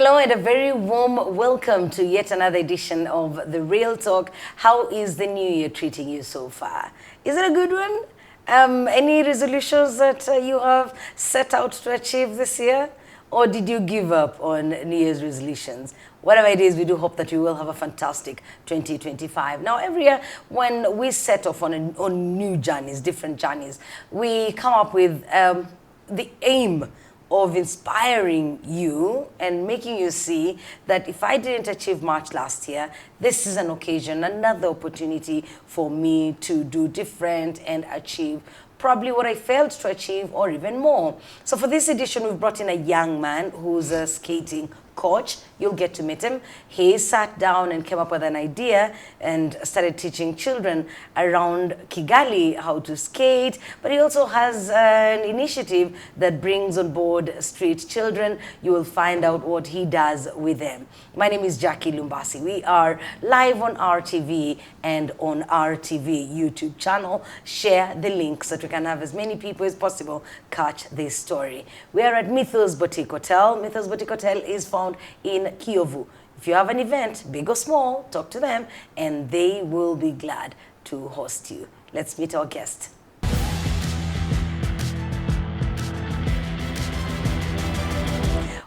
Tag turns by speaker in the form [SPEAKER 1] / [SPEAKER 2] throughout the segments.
[SPEAKER 1] Hello and a very warm welcome to yet another edition of The Real Talk. How is the new year treating you so far? Is it a good one? Any resolutions that you have set out to achieve this year? Or did you give up on New Year's resolutions? Whatever it is, we do hope that you will have a fantastic 2025. Now, every year when we set off on new journeys, different journeys, we come up with the aim of inspiring you and making you see that if I didn't achieve much last year, this is an occasion, another opportunity for me to do different and achieve probably what I failed to achieve or even more. So for this edition, we've brought in a young man who's a skating coach. You'll get to meet him. He sat down and came up with an idea and started teaching children around Kigali how to skate. But he also has an initiative that brings on board street children. You will find out what he does with them. My name is Jackie Lumbasi. We are live on RTV and on RTV YouTube channel. Share the link so that we can have as many people as possible catch this story. We are at Mythos Boutique Hotel. Mythos Boutique Hotel is found in Kiyovu. If you have an event, big or small, talk to them and they will be glad to host you. Let's meet our guest.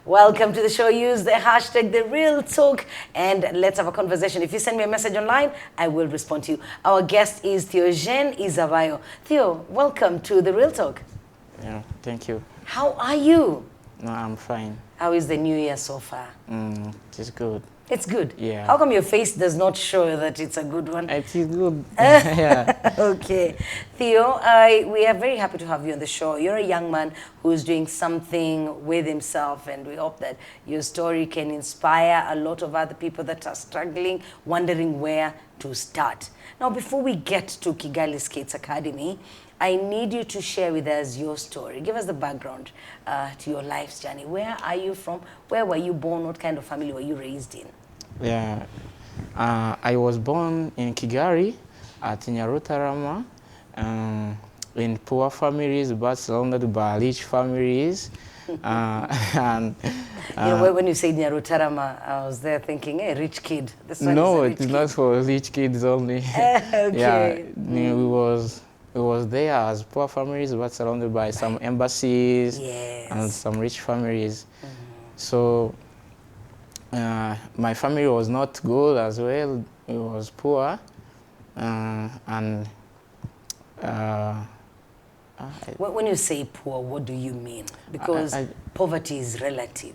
[SPEAKER 1] Welcome to the show. Use the hashtag #TheRealTalk and let's have a conversation. If you send me a message online, I will respond to you. Our guest is Theogene Izabayo. Theo, welcome to The Real Talk.
[SPEAKER 2] Yeah, thank you.
[SPEAKER 1] How are you?
[SPEAKER 2] No, I'm fine.
[SPEAKER 1] How is the new year so far?
[SPEAKER 2] It's good.
[SPEAKER 1] It's good?
[SPEAKER 2] Yeah.
[SPEAKER 1] How come your face does not show that it's a good one?
[SPEAKER 2] It is good. Yeah.
[SPEAKER 1] Okay. Theo, we are very happy to have you on the show. You're a young man who's doing something with himself, and we hope that your story can inspire a lot of other people that are struggling, wondering where to start. Now, before we get to Kigali Skates Academy, I need you to share with us your story. Give us the background to your life's journey. Where are you from? Where were you born? What kind of family were you raised in?
[SPEAKER 2] Yeah. I was born in Kigali at Nyarutarama, in poor families, but surrounded by rich families. And
[SPEAKER 1] you know, when you say Nyarutarama, I was there thinking, hey, rich kid. This one
[SPEAKER 2] no,
[SPEAKER 1] is a
[SPEAKER 2] it's
[SPEAKER 1] rich
[SPEAKER 2] not for rich kids only.
[SPEAKER 1] Okay.
[SPEAKER 2] Yeah, we was there as poor families, but surrounded by some embassies and some rich families. So my family was not good as well. It was poor, and
[SPEAKER 1] when you say poor, what do you mean? Because poverty is relative.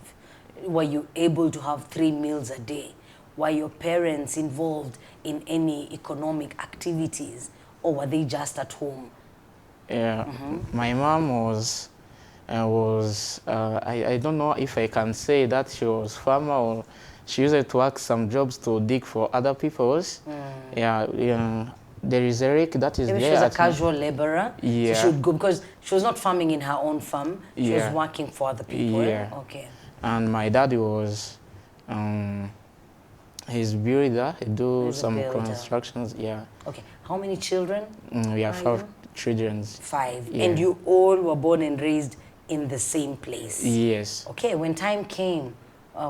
[SPEAKER 1] Were you able to have 3 meals a day? Were your parents involved in any economic activities? Or were they just at home?
[SPEAKER 2] Yeah, my mom was, I don't know if I can say that she was farmer or she used to work some jobs to dig for other people's. Yeah, there is a rake that is
[SPEAKER 1] Maybe
[SPEAKER 2] there.
[SPEAKER 1] She was a casual laborer.
[SPEAKER 2] Yeah.
[SPEAKER 1] So she would go, because she was not farming in her own farm. She was working for other people.
[SPEAKER 2] Yeah.
[SPEAKER 1] Okay.
[SPEAKER 2] And my daddy was, he's builder. He do some constructions. Yeah.
[SPEAKER 1] Okay. How many children?
[SPEAKER 2] We have 5 children.
[SPEAKER 1] 5.
[SPEAKER 2] Yeah.
[SPEAKER 1] And you all were born and raised in the same place?
[SPEAKER 2] Yes.
[SPEAKER 1] Okay. When time came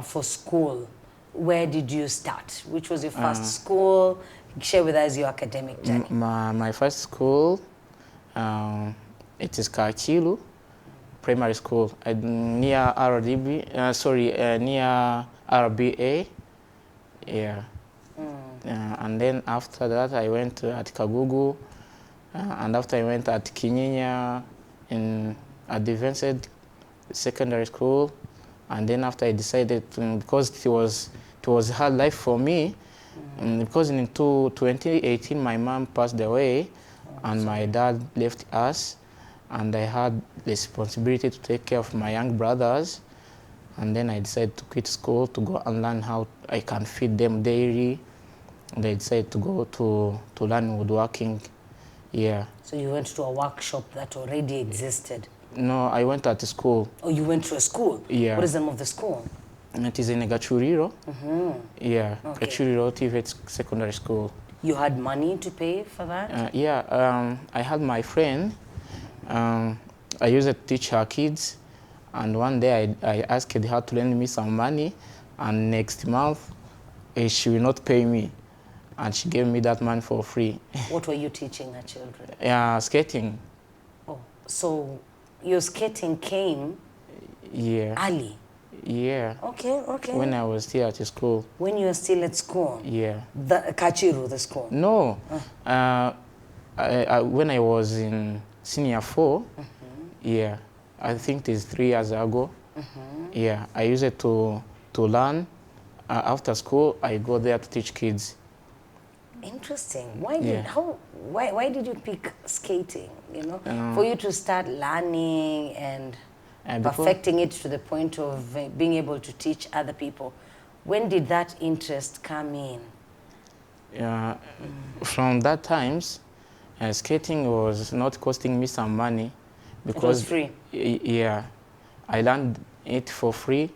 [SPEAKER 1] for school, where did you start? Which was your first school? Share with us your academic journey.
[SPEAKER 2] My first school, it is Kakilu Primary School near RDB. Near RBA. Yeah. And then after that, I went at Kagugu, and after I went at Kinyinya in Advanced Secondary School, and then after I decided because it was hard life for me, because in 2018 my mom passed away, and my dad left us, and I had the responsibility to take care of my young brothers, and then I decided to quit school to go and learn how I can feed them daily. And I decided to go to learn woodworking. Yeah. So
[SPEAKER 1] you went to a workshop that already existed?
[SPEAKER 2] No, I went at school.
[SPEAKER 1] Oh, you went to a school?
[SPEAKER 2] Yeah.
[SPEAKER 1] What is the name of the school?
[SPEAKER 2] It is in Gachuriro. Yeah,
[SPEAKER 1] Okay.
[SPEAKER 2] Gachuriro TVET Secondary School.
[SPEAKER 1] You had money to pay for that?
[SPEAKER 2] I had my friend. I used to teach her kids, and one day I asked her to lend me some money, and next month she will not pay me, and she gave me that money for free.
[SPEAKER 1] What were you teaching her children?
[SPEAKER 2] Skating.
[SPEAKER 1] Oh, so your skating came
[SPEAKER 2] Yeah.
[SPEAKER 1] early.
[SPEAKER 2] Yeah.
[SPEAKER 1] Okay, okay.
[SPEAKER 2] When I was still at school.
[SPEAKER 1] When you were still at school?
[SPEAKER 2] Yeah.
[SPEAKER 1] The Kachiru, the school?
[SPEAKER 2] No. When I was in senior 4, yeah, I think it is 3 years ago. Yeah, I used it to learn. After school, I go there to teach kids.
[SPEAKER 1] Interesting. Why did
[SPEAKER 2] Yeah.
[SPEAKER 1] why did you pick skating? You know, for you to start learning and perfecting it to the point of being able to teach other people. When did that interest come in?
[SPEAKER 2] From that times, skating was not costing me some money because
[SPEAKER 1] it was free.
[SPEAKER 2] Yeah, I learned it for free,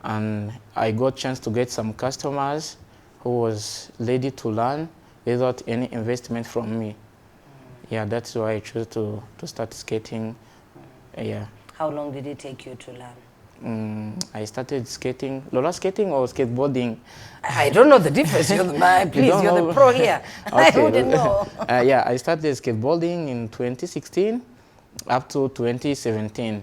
[SPEAKER 2] and I got chance to get some customers who was ready to learn without any investment from me. Yeah, that's why I chose to start skating. Yeah.
[SPEAKER 1] How long did it take you to learn?
[SPEAKER 2] I started skating, roller skating or skateboarding.
[SPEAKER 1] I don't know the difference. You're the pro here.
[SPEAKER 2] Okay.
[SPEAKER 1] I wouldn't know.
[SPEAKER 2] Yeah, I started skateboarding in 2016 up to 2017.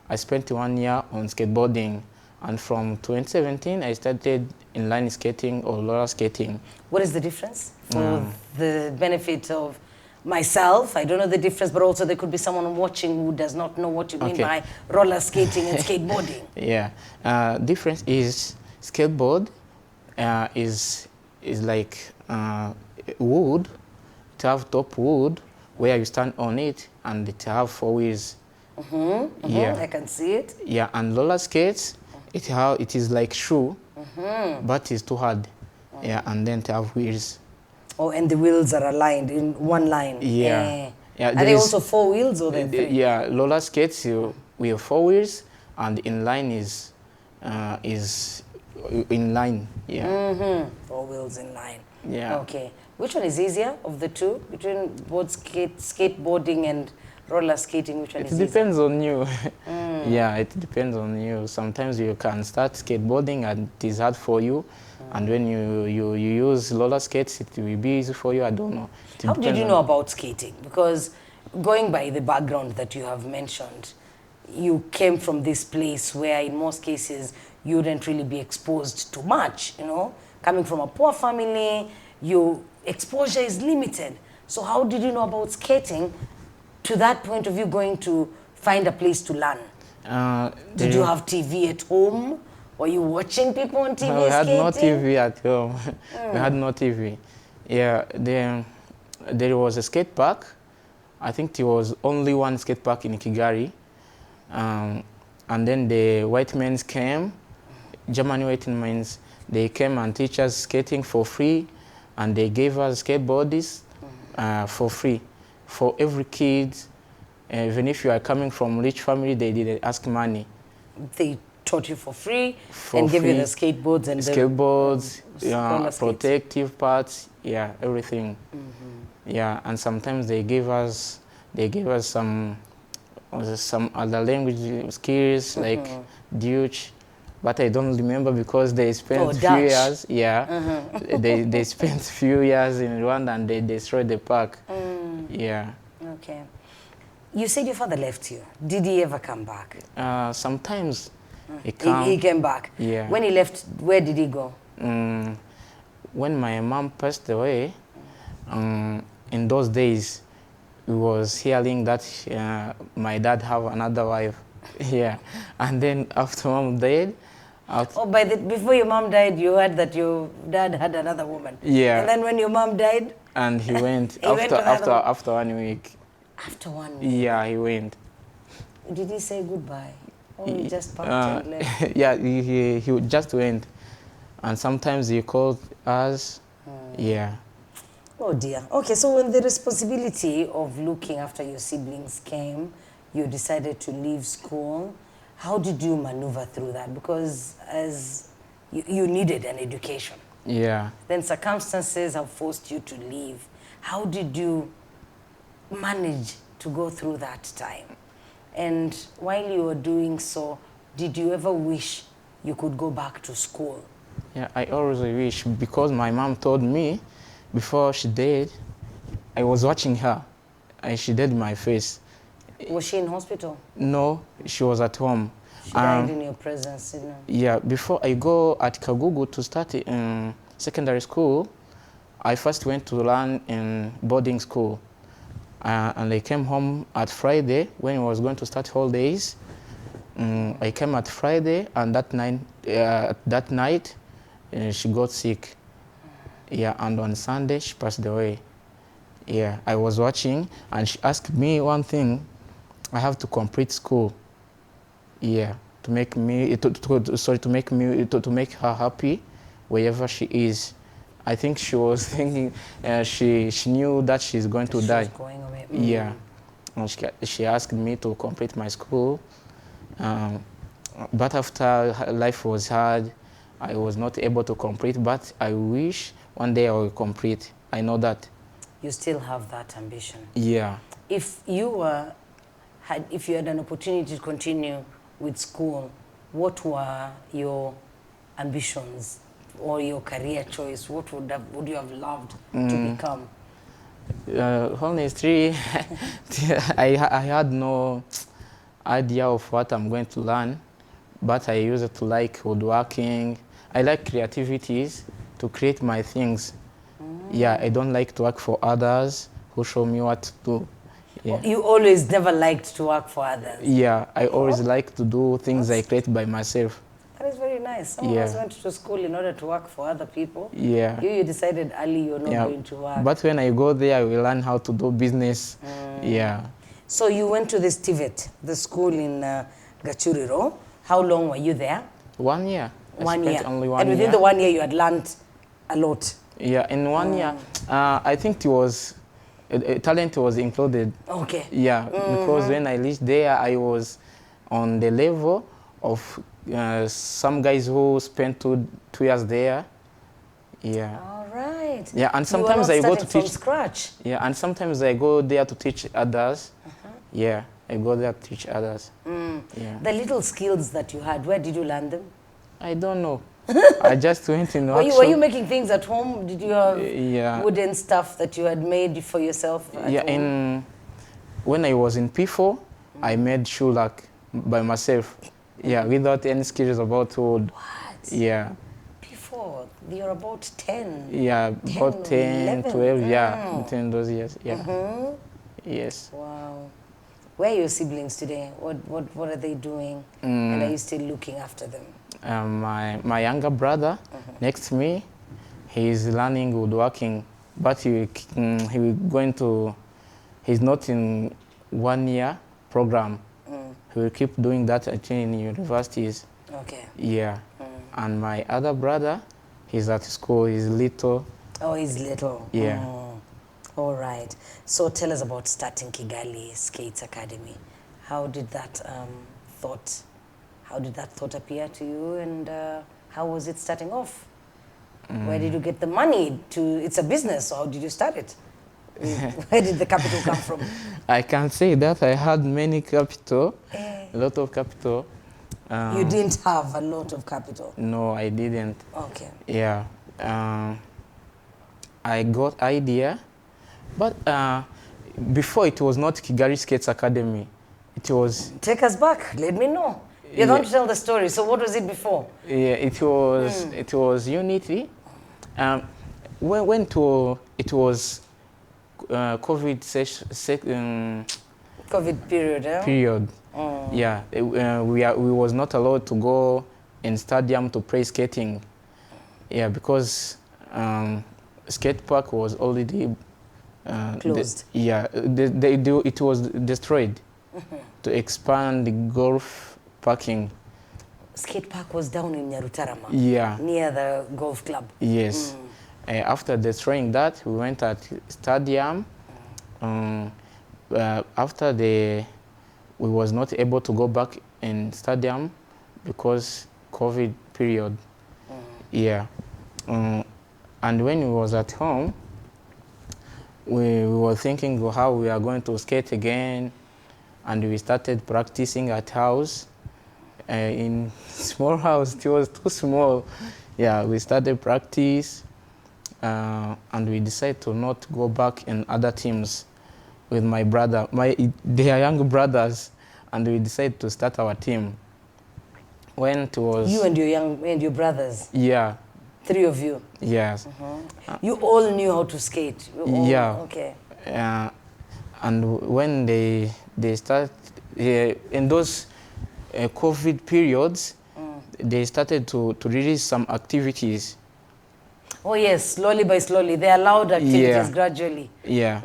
[SPEAKER 2] I spent 1 year on skateboarding, and from 2017 I started inline skating or roller skating.
[SPEAKER 1] What is the difference? For the benefit of myself, I don't know the difference, but also there could be someone watching who does not know what you mean by roller skating and skateboarding.
[SPEAKER 2] Yeah, difference is skateboard is like wood. It have top wood where you stand on it, and it have 4 wheels. Yeah,
[SPEAKER 1] I can see it.
[SPEAKER 2] Yeah, and roller skates, it is like shoe, but it's too hard. Yeah, and then it have wheels.
[SPEAKER 1] Oh, and the wheels are aligned in one line.
[SPEAKER 2] Yeah.
[SPEAKER 1] Yeah. Are they also 4 wheels or then 3?
[SPEAKER 2] Yeah, roller skates we have 4 wheels, and inline is inline. Yeah.
[SPEAKER 1] 4 wheels in line.
[SPEAKER 2] Yeah.
[SPEAKER 1] Okay. Which one is easier of the two between both skateboarding and roller skating? Which one is easier?
[SPEAKER 2] It depends on you. Yeah, it depends on you. Sometimes you can start skateboarding and it is hard for you. And when you use roller skates, it will be easy for you. I don't know.
[SPEAKER 1] How did you know about skating? Because going by the background that you have mentioned, you came from this place where in most cases you wouldn't really be exposed to much, you know? Coming from a poor family, your exposure is limited. So how did you know about skating to that point of you going to find a place to learn? Did you have TV at home? Were you watching people on TV
[SPEAKER 2] we had
[SPEAKER 1] skating?
[SPEAKER 2] no TV at home. We had no TV. Yeah, there was a skate park. I think there was only one skate park in Kigali. And then the white men came, German white men, they came and teach us skating for free, and they gave us skateboards for free for every kid. Even if you are coming from rich family, they didn't ask money.
[SPEAKER 1] They taught you for free and gave you the skateboards and
[SPEAKER 2] skateboards, protective parts, yeah, everything. Yeah, and sometimes they gave us some other language skills like Dutch, but I don't remember because they spent few years. Yeah, they spent few years in Rwanda and they destroyed the park. Yeah.
[SPEAKER 1] Okay. You said your father left you. Did he ever come back?
[SPEAKER 2] Sometimes. He
[SPEAKER 1] came back.
[SPEAKER 2] Yeah.
[SPEAKER 1] When he left, where did he go?
[SPEAKER 2] When my mom passed away, in those days, we was hearing that my dad have another wife. Yeah, and then after mom died.
[SPEAKER 1] Before your mom died, you heard that your dad had another woman.
[SPEAKER 2] Yeah.
[SPEAKER 1] And then when your mom died.
[SPEAKER 2] And he went after 1 week.
[SPEAKER 1] After 1 week.
[SPEAKER 2] Yeah, he went.
[SPEAKER 1] Did he say goodbye? Or he just packed and left?
[SPEAKER 2] Yeah, he just went. And sometimes he called us. Yeah.
[SPEAKER 1] Oh dear. Okay, so when the responsibility of looking after your siblings came, you decided to leave school. How did you maneuver through that? Because as you needed an education.
[SPEAKER 2] Yeah.
[SPEAKER 1] Then circumstances have forced you to leave. How did you manage to go through that time? And while you were doing so, did you ever wish you could go back to school?
[SPEAKER 2] Yeah, I always wish, because my mom told me before she died, I was watching her and she did my face.
[SPEAKER 1] Was she in hospital?
[SPEAKER 2] No, she was at home.
[SPEAKER 1] She died in your presence, you know.
[SPEAKER 2] Yeah, before I go at Kagugu to start in secondary school, I first went to learn in boarding school. And I came home at Friday when I was going to start holidays. I came at Friday, and that night she got sick. Yeah, and on Sunday she passed away. Yeah, I was watching, and she asked me one thing: I have to complete school. Yeah, to make me to make her happy wherever she is. I think she was thinking she knew that she's going to die.
[SPEAKER 1] Going away.
[SPEAKER 2] Yeah, and she asked me to complete my school. But after life was hard, I was not able to complete. But I wish one day I will complete. I know that.
[SPEAKER 1] You still have that ambition.
[SPEAKER 2] Yeah.
[SPEAKER 1] If you had an opportunity to continue with school, what were your ambitions or your career choice? What would you have loved to become?
[SPEAKER 2] Honestly, I had no idea of what I'm going to learn, but I used to like woodworking. I like creativities to create my things. Yeah, I don't like to work for others who show me what to do. Yeah.
[SPEAKER 1] You always never liked to work for others?
[SPEAKER 2] Yeah, I always like to do things I create by myself.
[SPEAKER 1] That is very nice. Some of us went to school in order to work for other people.
[SPEAKER 2] Yeah.
[SPEAKER 1] You decided early you're not going to work.
[SPEAKER 2] But when I go there, I will learn how to do business. Yeah.
[SPEAKER 1] So you went to this TVET, the school in Gachuriro. How long were you there?
[SPEAKER 2] 1 year.
[SPEAKER 1] One year.
[SPEAKER 2] Only 1
[SPEAKER 1] and within
[SPEAKER 2] year.
[SPEAKER 1] the 1 year, you had learned a lot.
[SPEAKER 2] Yeah, in 1 year, I think it was talent was included.
[SPEAKER 1] Okay.
[SPEAKER 2] Yeah, because when I reached there, I was on the level of some guys who spent two years there. Yeah.
[SPEAKER 1] All right.
[SPEAKER 2] Yeah, and sometimes I go to teach
[SPEAKER 1] from scratch.
[SPEAKER 2] Yeah, and sometimes I go there to teach others. Yeah, I go there to teach others. Yeah.
[SPEAKER 1] The little skills that you had, where did you learn them?
[SPEAKER 2] I don't know. I just went in workshop.
[SPEAKER 1] Were you making things at home? Did you have
[SPEAKER 2] Yeah.
[SPEAKER 1] wooden stuff that you had made for yourself at home?
[SPEAKER 2] When I was in P4, I made shoe rack by myself. Yeah, without any skills about wood.
[SPEAKER 1] What?
[SPEAKER 2] Yeah.
[SPEAKER 1] P4, you're about 10.
[SPEAKER 2] Yeah,
[SPEAKER 1] 10,
[SPEAKER 2] about 10,
[SPEAKER 1] 11.
[SPEAKER 2] 12, yeah, between those years. Yeah. Yes.
[SPEAKER 1] Wow. Where are your siblings today? What are they doing? And are you still looking after them?
[SPEAKER 2] My younger brother next to me, he's learning woodworking, but he's not in 1 year program. He will keep doing that in universities.
[SPEAKER 1] Okay.
[SPEAKER 2] Yeah. And my other brother, he's at school, he's little.
[SPEAKER 1] Oh, he's little.
[SPEAKER 2] Yeah.
[SPEAKER 1] All right. So tell us about starting Kigali Skates Academy. How did that thought appear to you, and how was it starting off? Where did you get the money to? It's a business, so how did you start it? Where did the capital come from?
[SPEAKER 2] I can say that I had many capital, a lot of capital.
[SPEAKER 1] You didn't have a lot of capital?
[SPEAKER 2] No, I didn't.
[SPEAKER 1] Okay.
[SPEAKER 2] Yeah. I got idea, but before it was not Kigali Skates Academy. It was...
[SPEAKER 1] Take us back. Let me know. You're going to tell the story. So what was it before?
[SPEAKER 2] Yeah, it was Unity. It was COVID
[SPEAKER 1] COVID period, eh?
[SPEAKER 2] period. Yeah, we was not allowed to go in stadium to play skating. Yeah, because skate park was already
[SPEAKER 1] closed.
[SPEAKER 2] It was destroyed to expand the golf parking.
[SPEAKER 1] Skate park was down in Nyarutarama.
[SPEAKER 2] Yeah.
[SPEAKER 1] Near the golf club.
[SPEAKER 2] Yes. After destroying that, we went at stadium. After we was not able to go back in stadium because COVID period. Yeah. And when we was at home, we were thinking how we are going to skate again, and we started practicing at house. in small house. It was too small. Yeah, we started practice, and we decided to not go back in other teams with my brother. They are younger brothers, and we decided to start our team. When it was
[SPEAKER 1] You and your brothers.
[SPEAKER 2] yeah,
[SPEAKER 1] 3 of you.
[SPEAKER 2] yes,
[SPEAKER 1] You all knew how to skate. You all,
[SPEAKER 2] yeah.
[SPEAKER 1] Okay.
[SPEAKER 2] And when they start in those COVID periods, they started to release some activities.
[SPEAKER 1] Oh yes, slowly by slowly. They allowed activities
[SPEAKER 2] Yeah.
[SPEAKER 1] gradually.
[SPEAKER 2] Yeah,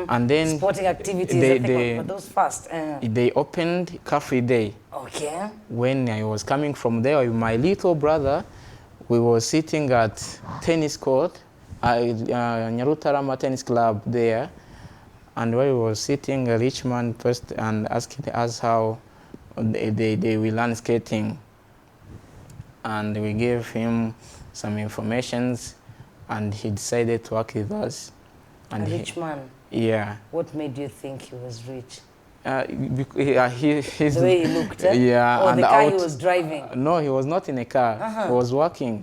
[SPEAKER 2] and then
[SPEAKER 1] Sporting activities, I think, but those fast.
[SPEAKER 2] they opened Cafe Day.
[SPEAKER 1] Okay.
[SPEAKER 2] When I was coming from there with my little brother, we were sitting at tennis court, Nyarutarama Tennis Club there, and we were sitting, a rich man first and asking us how they will learn skating, and we gave him some informations, and he decided to work with us. And
[SPEAKER 1] A rich man.
[SPEAKER 2] Yeah.
[SPEAKER 1] What made you think he was rich?
[SPEAKER 2] He's
[SPEAKER 1] The way he looked, eh?
[SPEAKER 2] Yeah.
[SPEAKER 1] Or
[SPEAKER 2] and
[SPEAKER 1] the car he was driving?
[SPEAKER 2] No, he was not in a car. He was walking.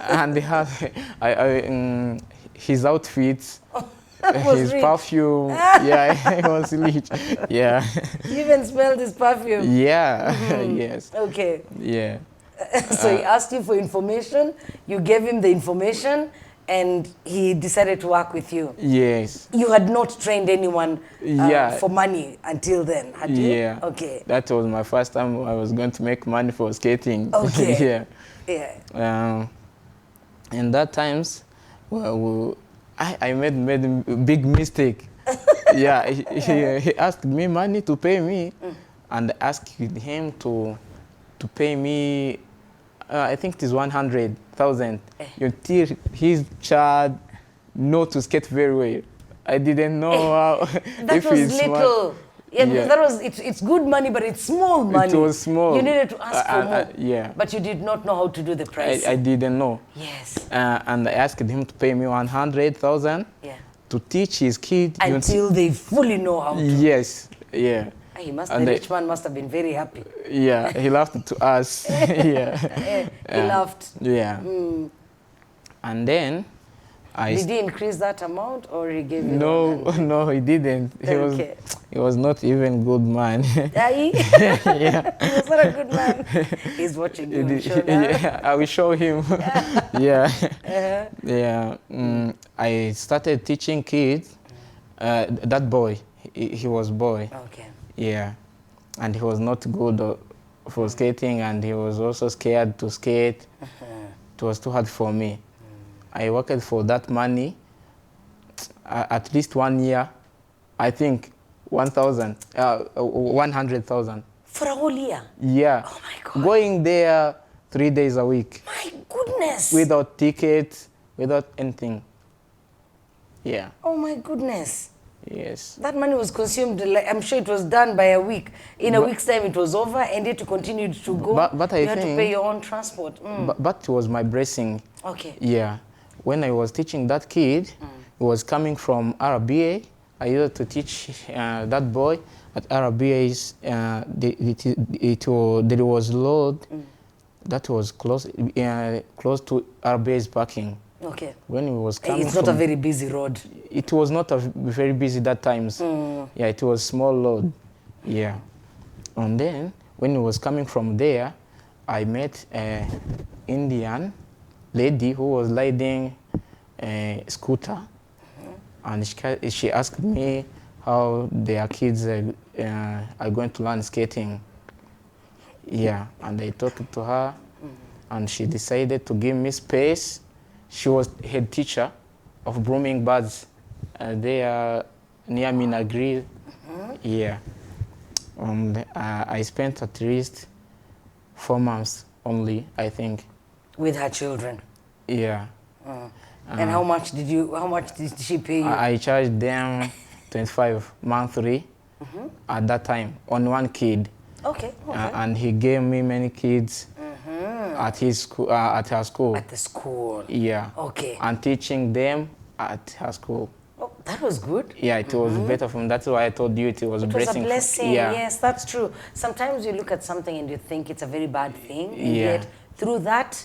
[SPEAKER 2] And he had his outfits,
[SPEAKER 1] Was
[SPEAKER 2] his
[SPEAKER 1] rich.
[SPEAKER 2] perfume. Yeah, he was rich. Yeah.
[SPEAKER 1] You even smelled his perfume?
[SPEAKER 2] Yeah. Yes.
[SPEAKER 1] Okay.
[SPEAKER 2] Yeah.
[SPEAKER 1] So he asked you for information, you gave him the information, and he decided to work with you.
[SPEAKER 2] Yes.
[SPEAKER 1] You had not trained anyone
[SPEAKER 2] Yeah.
[SPEAKER 1] for money until then, had you?
[SPEAKER 2] Yeah.
[SPEAKER 1] Okay.
[SPEAKER 2] That was my first time I was going to make money for skating.
[SPEAKER 1] Okay.
[SPEAKER 2] Yeah.
[SPEAKER 1] Yeah.
[SPEAKER 2] In that times, well, I made a big mistake. Yeah, he asked me money to pay me, and asked him to pay me. I think it is 100,000. Until his child know to skate very well. I didn't know how.
[SPEAKER 1] That
[SPEAKER 2] if
[SPEAKER 1] was
[SPEAKER 2] he's
[SPEAKER 1] little.
[SPEAKER 2] smart.
[SPEAKER 1] Yeah,
[SPEAKER 2] Yeah.
[SPEAKER 1] that was, it's good money, but it's small money.
[SPEAKER 2] It was small.
[SPEAKER 1] You needed to ask for more.
[SPEAKER 2] Yeah.
[SPEAKER 1] But you did not know how to do the price.
[SPEAKER 2] I didn't know.
[SPEAKER 1] Yes.
[SPEAKER 2] And I asked him to pay me 100,000
[SPEAKER 1] Yeah.
[SPEAKER 2] to teach his kid.
[SPEAKER 1] Until they fully know how to.
[SPEAKER 2] Yes. Yeah.
[SPEAKER 1] The rich man must have been very happy.
[SPEAKER 2] Yeah, he laughed to us. Yeah.
[SPEAKER 1] He laughed.
[SPEAKER 2] Yeah. And then
[SPEAKER 1] Did he increase that amount, or he gave you
[SPEAKER 2] No, he didn't.
[SPEAKER 1] Okay.
[SPEAKER 2] He was not even good man.
[SPEAKER 1] Yeah. He was not a good man. He's watching you. I'm sure now.
[SPEAKER 2] Yeah, I will show him. Yeah. Yeah. I started teaching kids. That boy, he was boy.
[SPEAKER 1] Okay.
[SPEAKER 2] Yeah. And he was not good for skating, and he was also scared to skate. It was too hard for me. I worked for that money at least 1 year. I think 100,000.
[SPEAKER 1] For a whole year?
[SPEAKER 2] Yeah.
[SPEAKER 1] Oh my God.
[SPEAKER 2] Going there 3 days a week.
[SPEAKER 1] My goodness.
[SPEAKER 2] Without tickets, without anything. Yeah.
[SPEAKER 1] Oh my goodness.
[SPEAKER 2] Yes.
[SPEAKER 1] That money was consumed, like, I'm sure it was done by a week. In a week's time it was over, and yet you continued to go.
[SPEAKER 2] But I
[SPEAKER 1] you had
[SPEAKER 2] think,
[SPEAKER 1] to pay your own transport.
[SPEAKER 2] But it was my blessing.
[SPEAKER 1] Okay.
[SPEAKER 2] Yeah. When I was teaching that kid, he was coming from RBA. I used to teach that boy at RBA's. There was road that was close to RBA's parking.
[SPEAKER 1] Okay.
[SPEAKER 2] When he was coming
[SPEAKER 1] It's not a very busy road.
[SPEAKER 2] It was not very busy that times. Yeah, it was small road. Yeah. And then when he was coming from there, I met an Indian lady who was riding a scooter, and she asked me how their kids are going to learn skating. Yeah, and I talked to her, and she decided to give me space. She was head teacher of Blooming Birds. They are near Minagri. Yeah. I spent at least 4 months only, I think.
[SPEAKER 1] With her children?
[SPEAKER 2] Yeah.
[SPEAKER 1] And how much did she pay you?
[SPEAKER 2] I charged them 25 monthly at that time on one kid.
[SPEAKER 1] Okay.
[SPEAKER 2] And he gave me many kids at his school, at her school.
[SPEAKER 1] At the school.
[SPEAKER 2] Yeah.
[SPEAKER 1] Okay.
[SPEAKER 2] And teaching them at her school.
[SPEAKER 1] Oh, That was good.
[SPEAKER 2] Yeah, it was better for me. That's why I told you it was a
[SPEAKER 1] It was
[SPEAKER 2] blessing.
[SPEAKER 1] a blessing.
[SPEAKER 2] Yeah.
[SPEAKER 1] Yes, that's true. Sometimes you look at something and you think it's a very bad thing, and
[SPEAKER 2] Yeah.
[SPEAKER 1] yet through that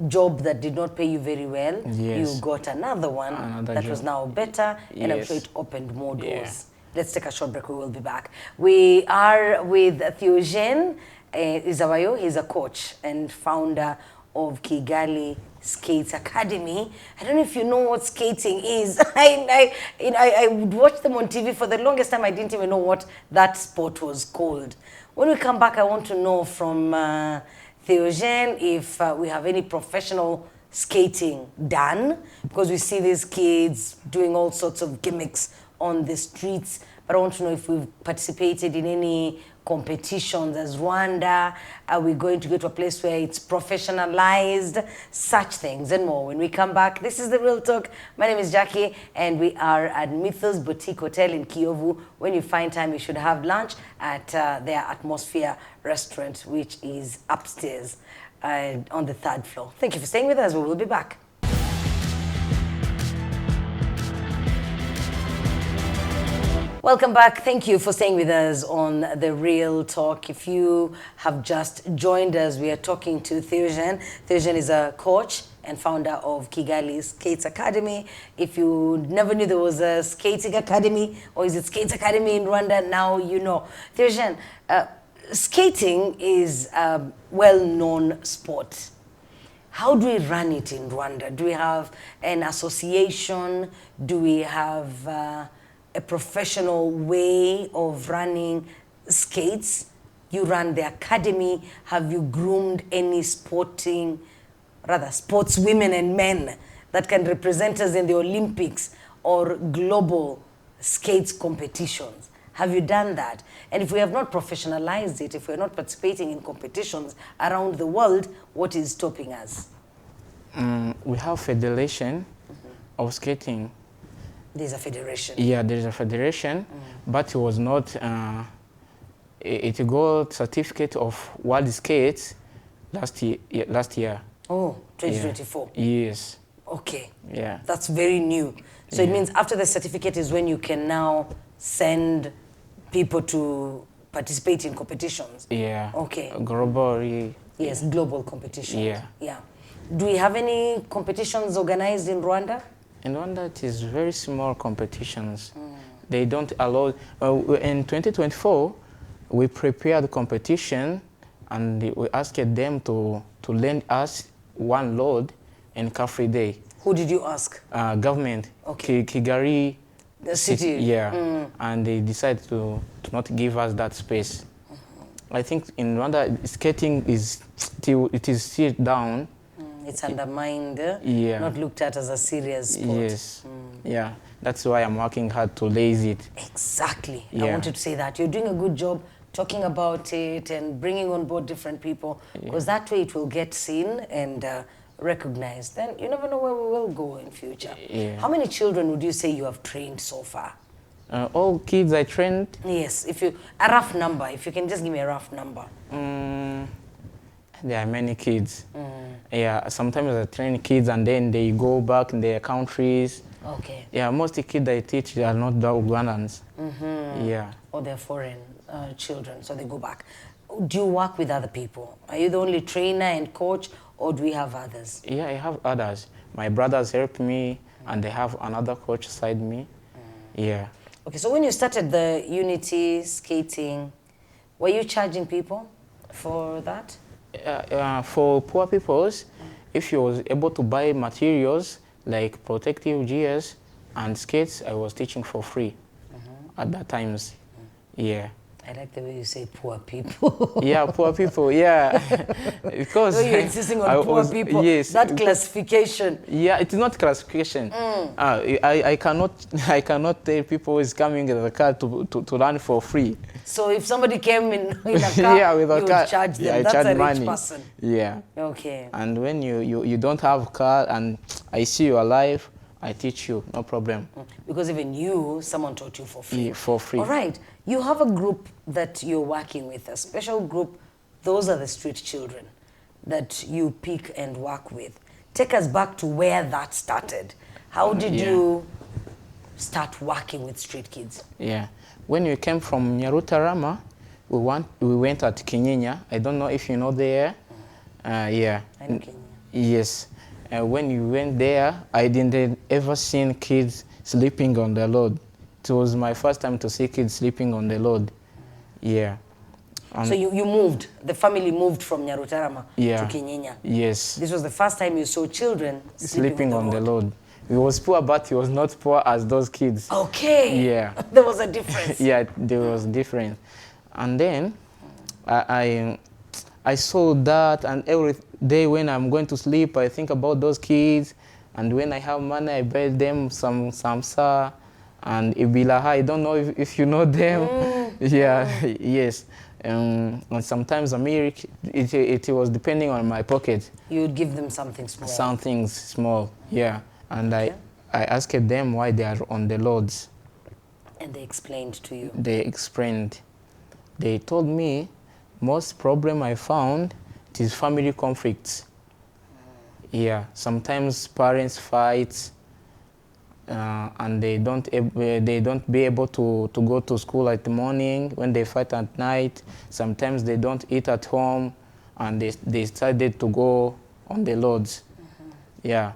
[SPEAKER 1] job that did not pay you very well,
[SPEAKER 2] Yes.
[SPEAKER 1] you got another one
[SPEAKER 2] Another
[SPEAKER 1] that was
[SPEAKER 2] job.
[SPEAKER 1] now better, and I'm
[SPEAKER 2] Yes.
[SPEAKER 1] sure it opened more doors.
[SPEAKER 2] Yeah.
[SPEAKER 1] Let's take a short break. We will be back. We are with Theogene Izabayo. He's a coach and founder of Kigali Skates Academy. I don't know if you know what skating is. I would watch them on TV for the longest time. I didn't even know what that sport was called. When we come back, I want to know from Theogene if we have any professional skating done, because we see these kids doing all sorts of gimmicks on the streets. But I want to know if we've participated in any competitions as Rwanda. Are we going to get to a place where it's professionalized? Such things and more. When we come back, this is The Real Talk. My name is Jackie, and we are at Mythos Boutique Hotel in Kiyovu. When you find time, you should have lunch at their Atmosphere restaurant, which is upstairs on the 3rd floor. Thank you for staying with us. We will be back. Welcome back. Thank you for staying with us on The Real Talk. If you have just joined us, we are talking to Theogene. Theogene is a coach and founder of Kigali Skates Academy. If you never knew there was a skating academy, or is it Skates Academy in Rwanda, now you know. Theogene, skating is a well-known sport. How do we run it in Rwanda? Do we have an association? Do we have a professional way of running skates? You run the academy. Have you groomed any sportswomen and men that can represent us in the Olympics or global skates competitions? Have you done that? And if we have not professionalized it, if we're not participating in competitions around the world, what is stopping us?
[SPEAKER 2] We have federation of skating.
[SPEAKER 1] There's a federation.
[SPEAKER 2] Yeah, there's a federation, but it was not, it got certificate of world skates last year.
[SPEAKER 1] Oh, 2024.
[SPEAKER 2] Yeah. Yes.
[SPEAKER 1] Okay.
[SPEAKER 2] Yeah.
[SPEAKER 1] That's very new. So it means after the certificate is when you can now send people to participate in competitions.
[SPEAKER 2] Yeah.
[SPEAKER 1] Okay.
[SPEAKER 2] Globally.
[SPEAKER 1] Yes, global competitions.
[SPEAKER 2] Yeah.
[SPEAKER 1] Yeah. Do we have any competitions organized in Rwanda?
[SPEAKER 2] In Rwanda, it is very small competitions. They don't allow. In 2024, we prepared the competition, and we asked them to lend us one load in Car-Free Day.
[SPEAKER 1] Who did you ask?
[SPEAKER 2] Government.
[SPEAKER 1] Okay.
[SPEAKER 2] Kigali.
[SPEAKER 1] The city.
[SPEAKER 2] Yeah. And they decided to not give us that space. I think in Rwanda, skating is still down.
[SPEAKER 1] It's undermined,
[SPEAKER 2] Yeah.
[SPEAKER 1] not looked at as a serious sport.
[SPEAKER 2] Yes. Yeah. That's why I'm working hard to raise it.
[SPEAKER 1] Exactly. I
[SPEAKER 2] Yeah.
[SPEAKER 1] wanted to say that. You're doing a good job talking about it and bringing on board different people, because that way it will get seen and recognized. Then you never know where we will go in future.
[SPEAKER 2] Yeah.
[SPEAKER 1] How many children would you say you have trained so far?
[SPEAKER 2] All kids I trained,
[SPEAKER 1] Yes, a rough number, if you can just give me a rough number.
[SPEAKER 2] there are many kids. Yeah, sometimes I train kids and then they go back in their countries.
[SPEAKER 1] Okay.
[SPEAKER 2] Yeah, most the kids I teach are not Rwandans. Yeah.
[SPEAKER 1] Or they're foreign children, so they go back. Do you work with other people? Are you the only trainer and coach, or do we have others?
[SPEAKER 2] Yeah, I have others. My brothers help me, and they have another coach beside me. Yeah.
[SPEAKER 1] Okay, so when you started the Unity skating, were you charging people for that?
[SPEAKER 2] For poor peoples, if you was able to buy materials like protective gears and skates, I was teaching for free at that times. Yeah.
[SPEAKER 1] I like the way you say poor people.
[SPEAKER 2] Yeah, poor people, yeah. Because
[SPEAKER 1] So you're insisting on poor people.
[SPEAKER 2] Yes.
[SPEAKER 1] That classification.
[SPEAKER 2] Yeah, it is not classification. I cannot tell people who is coming in the car to run for free.
[SPEAKER 1] So if somebody came in a car,
[SPEAKER 2] Yeah, with a
[SPEAKER 1] you
[SPEAKER 2] car,
[SPEAKER 1] would charge them.
[SPEAKER 2] yeah, I
[SPEAKER 1] That's
[SPEAKER 2] charge
[SPEAKER 1] a rich
[SPEAKER 2] money.
[SPEAKER 1] person.
[SPEAKER 2] Yeah.
[SPEAKER 1] Okay.
[SPEAKER 2] And when you don't have a car and I see you alive, I teach you, no problem.
[SPEAKER 1] Because even you, someone taught you for free.
[SPEAKER 2] Yeah, for free.
[SPEAKER 1] All right. You have a group that you're working with, a special group. Those are the street children that you pick and work with. Take us back to where that started. How did you start working with street kids?
[SPEAKER 2] Yeah. When we came from Nyarutarama, we went at Kinyinya. I don't know if you know there. Yeah.
[SPEAKER 1] I know Kenya.
[SPEAKER 2] Yes. When you went there, I didn't ever seen kids sleeping on the road. It was my first time to see kids sleeping on the road. Yeah.
[SPEAKER 1] So you moved, the family moved from Nyarutarama
[SPEAKER 2] Yeah.
[SPEAKER 1] to Kinyinya.
[SPEAKER 2] Yes.
[SPEAKER 1] This was the first time you saw children
[SPEAKER 2] Sleeping on the road. He was poor, but he was not poor as those kids.
[SPEAKER 1] Okay.
[SPEAKER 2] Yeah.
[SPEAKER 1] There was a difference.
[SPEAKER 2] Yeah, there was difference. And then I saw that, and every day when I'm going to sleep, I think about those kids. And when I have money, I buy them some samsa and ibilaha. I don't know if you know them. Yeah, yes. And sometimes it was depending on my pocket.
[SPEAKER 1] You would give them something small.
[SPEAKER 2] Something small, yeah. And I asked them why they are on the roads.
[SPEAKER 1] And they explained to you?
[SPEAKER 2] They explained. They told me most problem I found it is family conflicts. Yeah, sometimes parents fight and they don't be able to go to school at the morning. When they fight at night, sometimes they don't eat at home, and they decided to go on the roads. Yeah,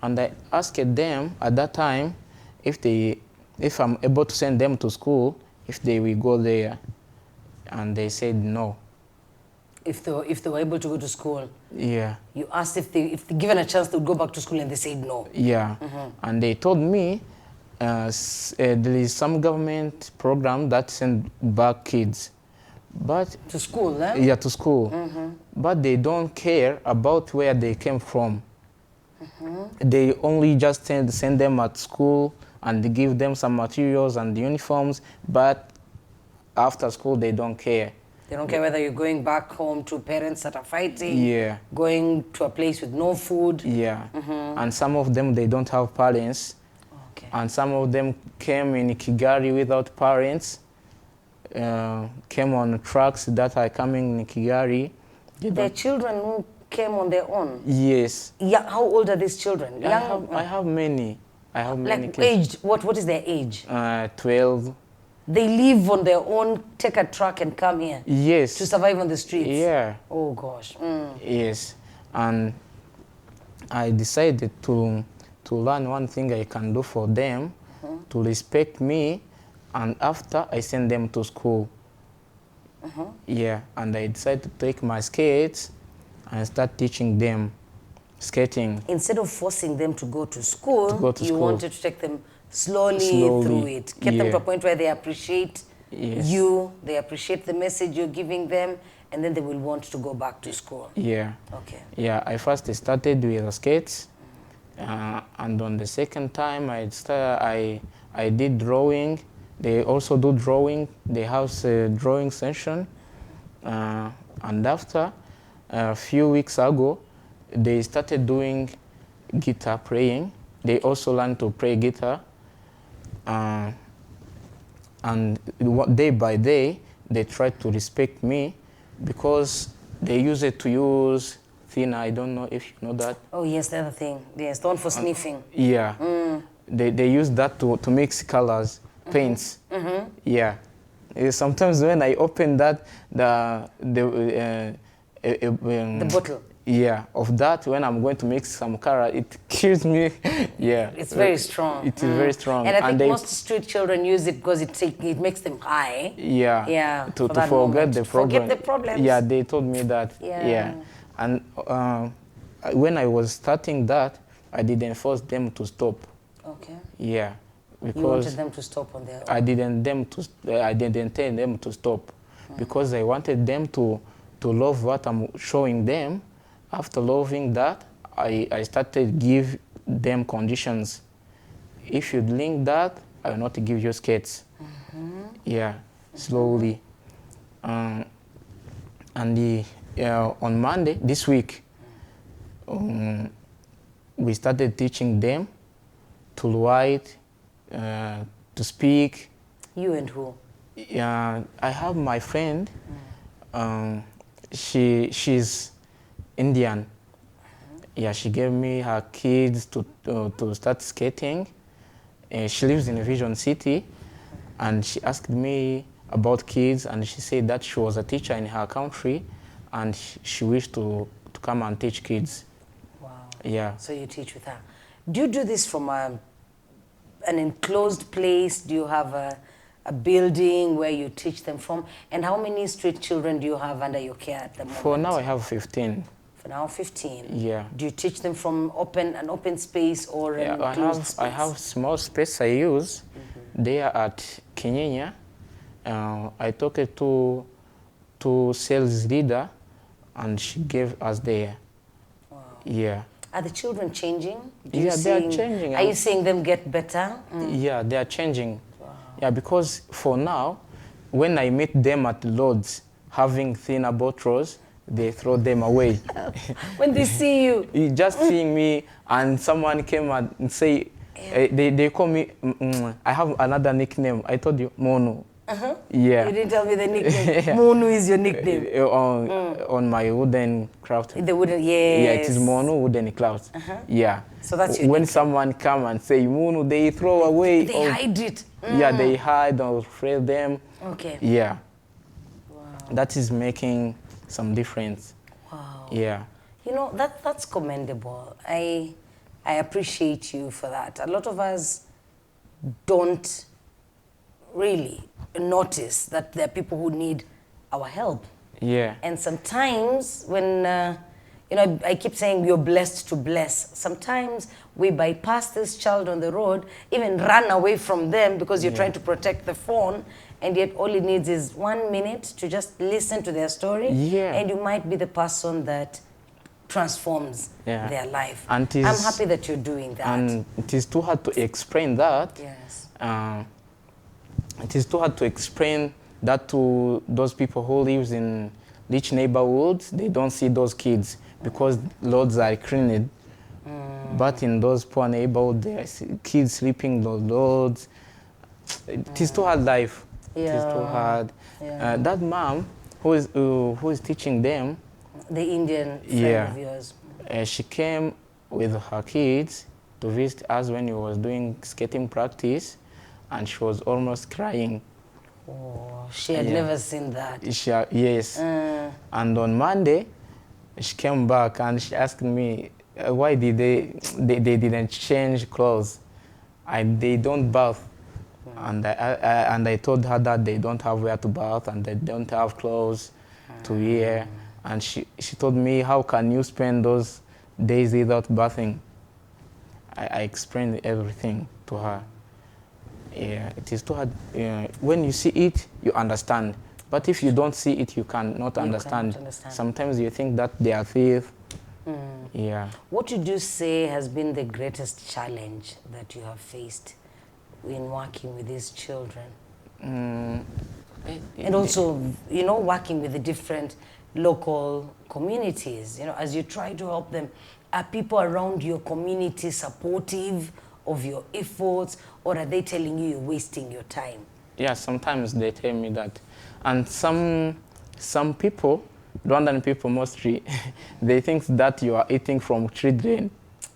[SPEAKER 2] and I asked them at that time if I'm able to send them to school, if they will go there, and they said no.
[SPEAKER 1] If they were able to go to school?
[SPEAKER 2] Yeah.
[SPEAKER 1] You asked if they given a chance, they would go back to school, and they said no?
[SPEAKER 2] Yeah. And they told me there is some government program that send back kids. But
[SPEAKER 1] to school, eh?
[SPEAKER 2] Yeah, to school. But they don't care about where they came from. They only just send them at school and give them some materials and uniforms, but after school they don't care.
[SPEAKER 1] They don't care whether you're going back home to parents that are fighting,
[SPEAKER 2] yeah,
[SPEAKER 1] going to a place with no food.
[SPEAKER 2] Yeah. And some of them, they don't have parents.
[SPEAKER 1] Okay.
[SPEAKER 2] And some of them came in Kigali without parents, came on trucks that are coming in Kigali.
[SPEAKER 1] They're children who came on their own?
[SPEAKER 2] Yes.
[SPEAKER 1] Yeah. How old are these children? Young?
[SPEAKER 2] I have many. I have many
[SPEAKER 1] like
[SPEAKER 2] kids.
[SPEAKER 1] Aged? What is their age?
[SPEAKER 2] 12.
[SPEAKER 1] They live on their own, take a truck and come here?
[SPEAKER 2] Yes.
[SPEAKER 1] To survive on the streets?
[SPEAKER 2] Yeah.
[SPEAKER 1] Oh gosh.
[SPEAKER 2] Yes. And I decided to learn one thing I can do for them, to respect me, and after I send them to school. Yeah, and I decided to take my skates and start teaching them skating. Instead
[SPEAKER 1] of forcing them to go to school, you wanted to take them slowly through it. Get them to a point where they appreciate you, they appreciate the message you're giving them, and then they will want to go back to school.
[SPEAKER 2] Yeah.
[SPEAKER 1] Okay.
[SPEAKER 2] Yeah, I first started with the skates, and on the second time I did drawing. They also do drawing. They have a drawing session, and after a few weeks ago, they started doing guitar playing. They also learned to play guitar, and day by day they try to respect me because they used to use thinner. I don't know if you know that.
[SPEAKER 1] Oh yes, the other thing. Yes, the one for sniffing.
[SPEAKER 2] Yeah. They use that to mix colors, paints. Yeah. Sometimes when I open that, the
[SPEAKER 1] bottle.
[SPEAKER 2] Yeah, of that, when I'm going to mix some color, it kills me. Yeah.
[SPEAKER 1] It's very strong.
[SPEAKER 2] It is very strong.
[SPEAKER 1] And I think most street children use it because it makes them high.
[SPEAKER 2] Yeah.
[SPEAKER 1] Yeah.
[SPEAKER 2] To forget the problem.
[SPEAKER 1] Forget the problems.
[SPEAKER 2] Yeah, they told me that. Yeah. And when I was starting that, I didn't force them to stop.
[SPEAKER 1] Okay.
[SPEAKER 2] Yeah. Because
[SPEAKER 1] you wanted them to stop on their own.
[SPEAKER 2] I didn't tell them to stop, because I wanted them to love what I'm showing them. After loving that, I started give them conditions. If you link that, I will not give you skates. Yeah, slowly. And on Monday this week, we started teaching them to write, to speak.
[SPEAKER 1] You and who?
[SPEAKER 2] Yeah, I have my friend. She's Indian. Yeah, she gave me her kids to start skating, She lives in a Vision City, and she asked me about kids, and she said that she was a teacher in her country, and she wished to come and teach kids.
[SPEAKER 1] Wow.
[SPEAKER 2] Yeah.
[SPEAKER 1] So you teach with her. Do you do this from an enclosed place? Do you have a building where you teach them from? And how many street children do you have under your care at the moment?
[SPEAKER 2] For now, I have 15.
[SPEAKER 1] For now, 15.
[SPEAKER 2] Yeah.
[SPEAKER 1] Do you teach them from an open space or an enclosed space?
[SPEAKER 2] I have small space I use. There at Kinyinya. I talked to sales leader, and she gave us there.
[SPEAKER 1] Wow.
[SPEAKER 2] Yeah.
[SPEAKER 1] Are the children changing?
[SPEAKER 2] They are changing.
[SPEAKER 1] Are you seeing them get better?
[SPEAKER 2] Yeah, they are changing.
[SPEAKER 1] Wow.
[SPEAKER 2] Yeah, because for now, when I meet them at Lord's having thinner bottles, they throw them away.
[SPEAKER 1] When they see you?
[SPEAKER 2] Just seeing me, and someone came and say, they call me, I have another nickname. I told you, Mono. Yeah.
[SPEAKER 1] You didn't tell me the nickname. Mono is your nickname.
[SPEAKER 2] On my wooden craft.
[SPEAKER 1] The wooden, yes.
[SPEAKER 2] Yeah, it is Mono wooden craft. Yeah.
[SPEAKER 1] So that's your
[SPEAKER 2] when
[SPEAKER 1] nickname.
[SPEAKER 2] someone come and say Mono, they throw away.
[SPEAKER 1] They hide it.
[SPEAKER 2] Yeah, they hide or spray them.
[SPEAKER 1] Okay.
[SPEAKER 2] Yeah.
[SPEAKER 1] Wow.
[SPEAKER 2] That is making some difference.
[SPEAKER 1] Wow.
[SPEAKER 2] Yeah.
[SPEAKER 1] You know, that's commendable. I appreciate you for that. A lot of us don't really notice that there are people who need our help.
[SPEAKER 2] Yeah.
[SPEAKER 1] And sometimes when, you know, I keep saying you're blessed to bless. Sometimes we bypass this child on the road, even run away from them because you're trying to protect the phone, and yet all it needs is 1 minute to just listen to their story.
[SPEAKER 2] Yeah.
[SPEAKER 1] And you might be the person that transforms their life.
[SPEAKER 2] And
[SPEAKER 1] I'm happy that you're doing that.
[SPEAKER 2] And it is too hard to explain that.
[SPEAKER 1] Yes.
[SPEAKER 2] It is too hard to explain that to those people who live in rich neighborhoods. They don't see those kids because roads are cleaned. But in those poor neighborhoods, there are kids sleeping on roads. It is too hard life. It is too hard.
[SPEAKER 1] Yeah.
[SPEAKER 2] That mom who is teaching them,
[SPEAKER 1] The Indian friend of yours.
[SPEAKER 2] she came with her kids to visit us when we was doing skating practice, and she was almost crying.
[SPEAKER 1] Oh, she had never seen that.
[SPEAKER 2] Yes. And on Monday, she came back and she asked me, why did they didn't change clothes? They don't bath. And I told her that they don't have where to bath and they don't have clothes to wear. And she told me, how can you spend those days without bathing? I explained everything to her. Yeah, it is too hard. When you see it, you understand. But if you don't see it, you cannot understand. Sometimes you think that they are thieves. Yeah.
[SPEAKER 1] What would you say has been the greatest challenge that you have faced in working with these children? And also, you know, working with the different local communities, you know, as you try to help them, are people around your community supportive of your efforts, or are they telling you you're wasting your time?
[SPEAKER 2] Yeah, sometimes they tell me that. And some people, Rwandan people mostly, they think that you are eating from children.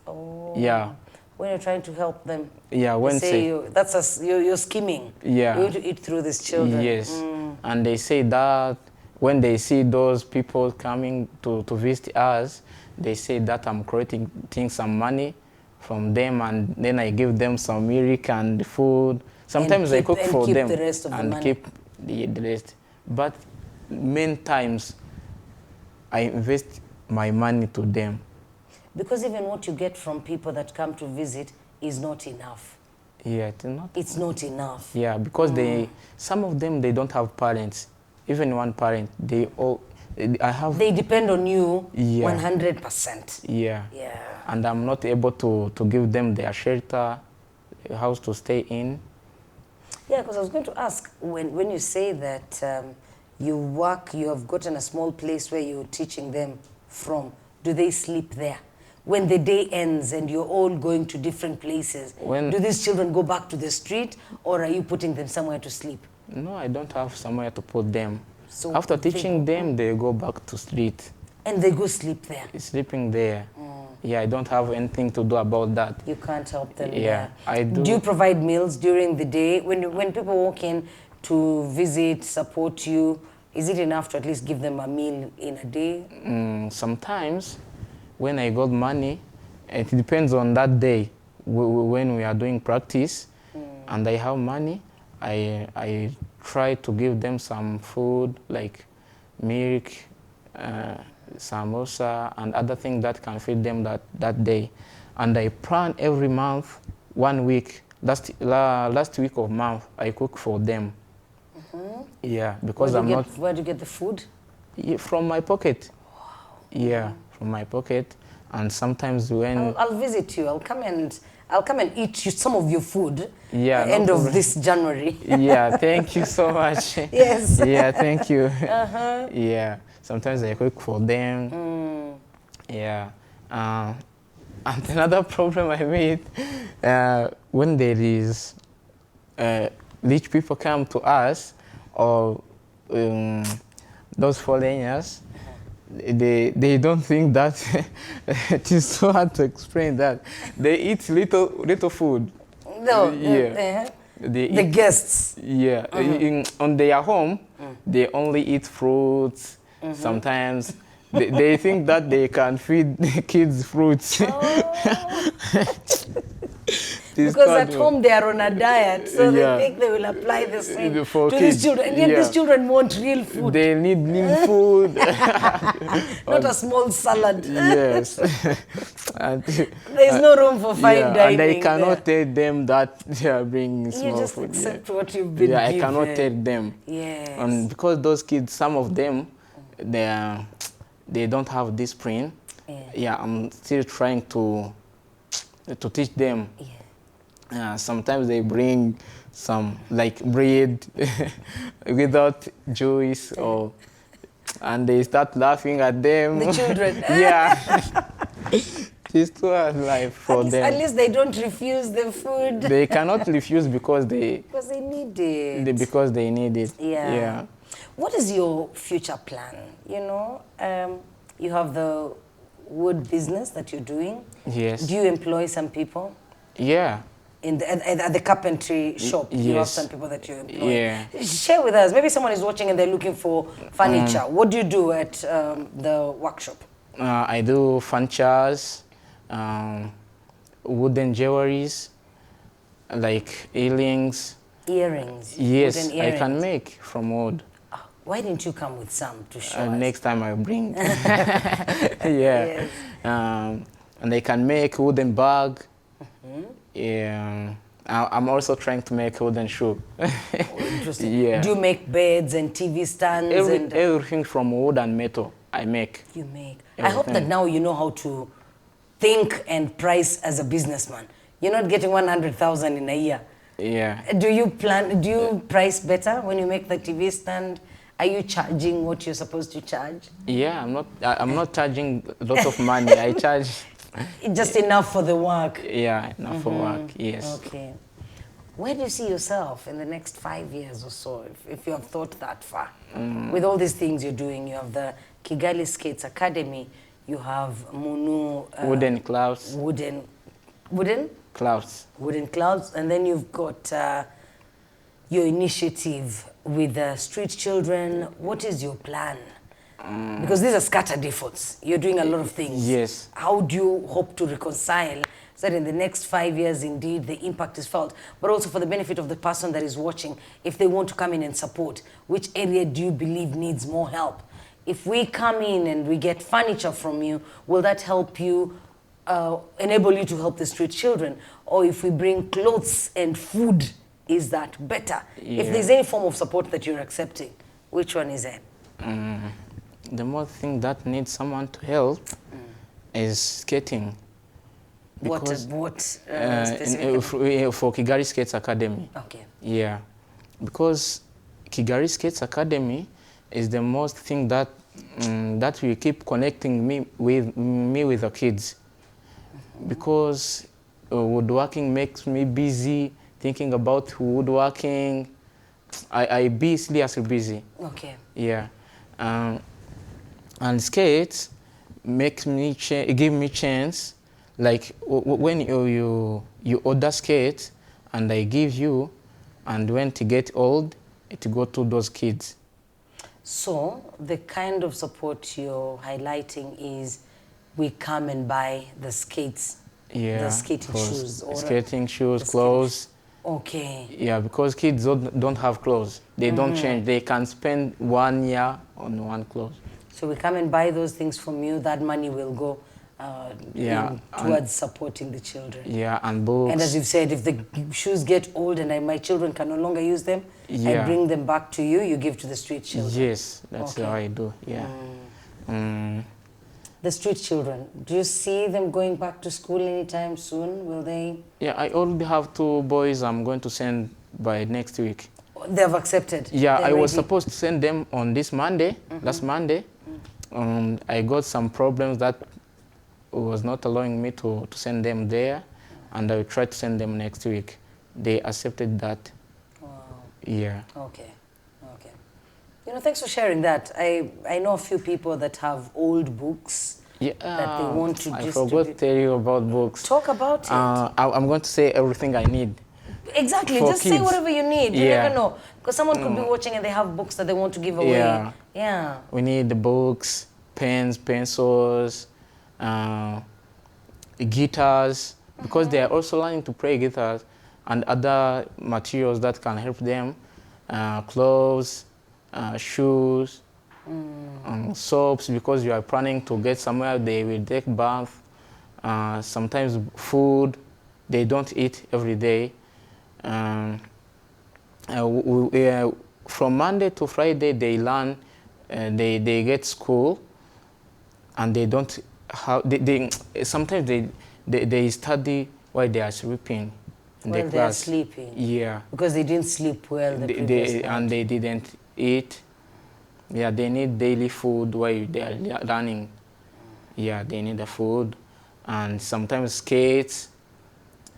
[SPEAKER 1] Oh.
[SPEAKER 2] Yeah.
[SPEAKER 1] When you're trying to help them.
[SPEAKER 2] Yeah, when
[SPEAKER 1] say you're scheming.
[SPEAKER 2] Yeah.
[SPEAKER 1] You're going to eat through these children.
[SPEAKER 2] Yes. And they say that when they see those people coming to visit us, they say that I'm collecting some money from them, and then I give them some milk and food. Sometimes I cook for them
[SPEAKER 1] the rest of
[SPEAKER 2] and
[SPEAKER 1] the money.
[SPEAKER 2] keep the rest. But many times I invest my money to them.
[SPEAKER 1] Because even what you get from people that come to visit is not enough.
[SPEAKER 2] Yeah, it's not.
[SPEAKER 1] It's not enough.
[SPEAKER 2] Yeah, because some of them, they don't have parents. Even one parent, they depend
[SPEAKER 1] on you 100%.
[SPEAKER 2] Yeah.
[SPEAKER 1] Yeah.
[SPEAKER 2] And I'm not able to give them their shelter, a house to stay in.
[SPEAKER 1] Yeah, because I was going to ask, when you say that you have gotten a small place where you're teaching them from, do they sleep there? When the day ends and you're all going to different places, do these children go back to the street, or are you putting them somewhere to sleep?
[SPEAKER 2] No, I don't have somewhere to put them.
[SPEAKER 1] So
[SPEAKER 2] after teaching them, they go back to street.
[SPEAKER 1] And they go sleep there?
[SPEAKER 2] Sleeping there. Yeah, I don't have anything to do about that.
[SPEAKER 1] You can't help them.
[SPEAKER 2] Yeah, I do.
[SPEAKER 1] Do you provide meals during the day? When people walk in to visit, support you, is it enough to at least give them a meal in a day?
[SPEAKER 2] Sometimes when I got money, it depends on that day. When we are doing practice and I have money, I try to give them some food like milk, samosa, and other things that can feed them that day. And I plan every month, 1 week, last week of month, I cook for them. Yeah, because
[SPEAKER 1] Where do you get the food?
[SPEAKER 2] From my pocket. Yeah, from my pocket. And sometimes when
[SPEAKER 1] I'll visit you. I'll come and eat some of your food.
[SPEAKER 2] Yeah, no
[SPEAKER 1] end of
[SPEAKER 2] problem.
[SPEAKER 1] this January.
[SPEAKER 2] Yeah, thank you so much.
[SPEAKER 1] Yes.
[SPEAKER 2] Yeah, thank you. Yeah, sometimes I cook for them. Yeah. And another problem I made, when there is rich people come to us, or those foreigners, they don't think that it is so hard to explain that they eat little food.
[SPEAKER 1] No,
[SPEAKER 2] Yeah.
[SPEAKER 1] the guests.
[SPEAKER 2] Yeah, on their home, they only eat fruits. Sometimes they think that they can feed the kids fruits.
[SPEAKER 1] Because at home they are on a diet, so they think they will apply the same to these children. And yet these children want real food.
[SPEAKER 2] They need real food.
[SPEAKER 1] Not a small salad.
[SPEAKER 2] Yes.
[SPEAKER 1] There's no room for fine dining.
[SPEAKER 2] And I cannot tell them that they are bringing small food.
[SPEAKER 1] You just accept what you've been given.
[SPEAKER 2] I cannot tell them.
[SPEAKER 1] Yes.
[SPEAKER 2] And because those kids, some of them, they don't have discipline. Yeah, I'm still trying to teach them. Sometimes they bring some like bread without juice, and they start laughing at them.
[SPEAKER 1] The children.
[SPEAKER 2] Yeah. It's too hard life for them.
[SPEAKER 1] At least they don't refuse the food.
[SPEAKER 2] They cannot refuse because they
[SPEAKER 1] need it.
[SPEAKER 2] Because they need it.
[SPEAKER 1] Yeah. What is your future plan? You know, you have the wood business that you're doing.
[SPEAKER 2] Yes.
[SPEAKER 1] Do you employ some people?
[SPEAKER 2] Yeah.
[SPEAKER 1] At the carpentry shop,
[SPEAKER 2] Yes.
[SPEAKER 1] you have some people that you employ.
[SPEAKER 2] Yeah.
[SPEAKER 1] Share with us. Maybe someone is watching and they're looking for furniture. What do you do at the workshop?
[SPEAKER 2] I do furnitures, wooden jewelries, like earrings.
[SPEAKER 1] Earrings?
[SPEAKER 2] Yes,
[SPEAKER 1] Wooden earrings.
[SPEAKER 2] I can make from wood.
[SPEAKER 1] Why didn't you come with some to show us?
[SPEAKER 2] Next time I'll bring. Yeah.
[SPEAKER 1] Yes.
[SPEAKER 2] And I can make wooden bag. Yeah. I'm also trying to make wooden shoe.
[SPEAKER 1] Interesting.
[SPEAKER 2] Yeah.
[SPEAKER 1] Do you make beds and TV stands?
[SPEAKER 2] Everything from wood and metal I make.
[SPEAKER 1] You make.
[SPEAKER 2] Everything.
[SPEAKER 1] I hope that now you know how to think and price as a businessman. You're not getting 100,000 in a year.
[SPEAKER 2] Yeah.
[SPEAKER 1] Do you price better when you make the TV stand? Are you charging what you're supposed to charge?
[SPEAKER 2] Yeah, I'm not charging a lot of money. I charge
[SPEAKER 1] just enough for the work.
[SPEAKER 2] Yeah, enough for work. Yes.
[SPEAKER 1] Okay. Where do you see yourself in the next 5 years or so, if you have thought that far? With all these things you're doing, you have the Kigali Skates Academy, you have Munu...
[SPEAKER 2] wooden clouds.
[SPEAKER 1] Wooden
[SPEAKER 2] Clouds.
[SPEAKER 1] Wooden clouds, and then you've got your initiative with the street children. What is your plan? Because these are scattered efforts. You're doing a lot of things.
[SPEAKER 2] Yes.
[SPEAKER 1] How do you hope to reconcile so that in the next 5 years, indeed, the impact is felt, but also for the benefit of the person that is watching, if they want to come in and support, which area do you believe needs more help? If we come in and we get furniture from you, will that help you, enable you to help the street children? Or if we bring clothes and food, is that better?
[SPEAKER 2] Yeah.
[SPEAKER 1] If there's any form of support that you're accepting, which one is it?
[SPEAKER 2] The more thing that needs someone to help is skating. Because,
[SPEAKER 1] what specifically?
[SPEAKER 2] For Kigali Skates Academy.
[SPEAKER 1] Okay.
[SPEAKER 2] Yeah, because Kigali Skates Academy is the most thing that that will keep connecting me with the kids. Because woodworking makes me busy thinking about woodworking. I be seriously busy.
[SPEAKER 1] Okay.
[SPEAKER 2] Yeah. And skates give me chance, like when you order skates and I give you, and when to get old, it go to those kids.
[SPEAKER 1] So the kind of support you're highlighting is we come and buy the skates, the skating shoes. Or
[SPEAKER 2] skating shoes, clothes.
[SPEAKER 1] Okay.
[SPEAKER 2] Yeah, because kids don't have clothes. They don't change. They can spend 1 year on one clothes.
[SPEAKER 1] So we come and buy those things from you. That money will go towards supporting the children.
[SPEAKER 2] Yeah, and books.
[SPEAKER 1] And as you've said, if the shoes get old and my children can no longer use them, I bring them back to you. You give to the street children.
[SPEAKER 2] Yes, that's how I do. Yeah.
[SPEAKER 1] The street children, do you see them going back to school anytime soon? Will they?
[SPEAKER 2] Yeah, I already have 2 boys I'm going to send by next week.
[SPEAKER 1] They have accepted?
[SPEAKER 2] Yeah, I was supposed to send them on this Monday, last Monday. I got some problems that was not allowing me to send them there, and I will try to send them next week. They accepted that.
[SPEAKER 1] Wow.
[SPEAKER 2] Yeah.
[SPEAKER 1] Okay. Okay. You know, thanks for sharing that. I know a few people that have old books that they want to distribute.
[SPEAKER 2] I forgot to tell you about books.
[SPEAKER 1] Talk about it.
[SPEAKER 2] I'm going to say everything I need.
[SPEAKER 1] Exactly. Just say whatever you need. You never know. Because someone could be watching and they have books that they want to give away. Yeah.
[SPEAKER 2] We need the books, pens, pencils, guitars, because they are also learning to play guitars, and other materials that can help them, clothes, shoes, soaps, because you are planning to get somewhere, they will take bath, sometimes food, they don't eat every day. From Monday to Friday, they learn, they get school, and they don't have, sometimes they study while they are sleeping in the class.
[SPEAKER 1] They are sleeping?
[SPEAKER 2] Yeah.
[SPEAKER 1] Because they didn't sleep well the previous night.
[SPEAKER 2] And they didn't eat. Yeah, they need daily food while they are learning. Yeah, they need the food, and sometimes skates.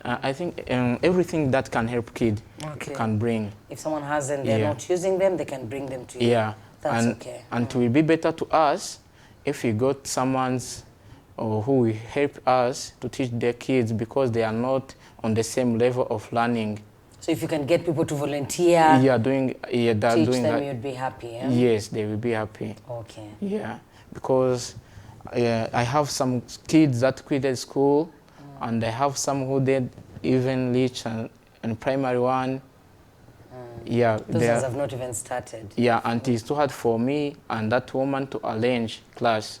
[SPEAKER 2] I think everything that can help kid can bring.
[SPEAKER 1] If someone has them, they're not using them, they can bring them to you.
[SPEAKER 2] Yeah.
[SPEAKER 1] That's okay.
[SPEAKER 2] And it will be better to us if we got someone's who will help us to teach their kids, because they are not on the same level of learning. So
[SPEAKER 1] if you can get people to volunteer,
[SPEAKER 2] teach
[SPEAKER 1] them,
[SPEAKER 2] that,
[SPEAKER 1] you'd be happy. Yeah?
[SPEAKER 2] Yes, they will be happy.
[SPEAKER 1] Okay.
[SPEAKER 2] Yeah, because I have some kids that quitted school, and I have some who did even reach in primary 1. Yeah,
[SPEAKER 1] those ones have not even started.
[SPEAKER 2] Yeah, and it's too hard for me and that woman to arrange class.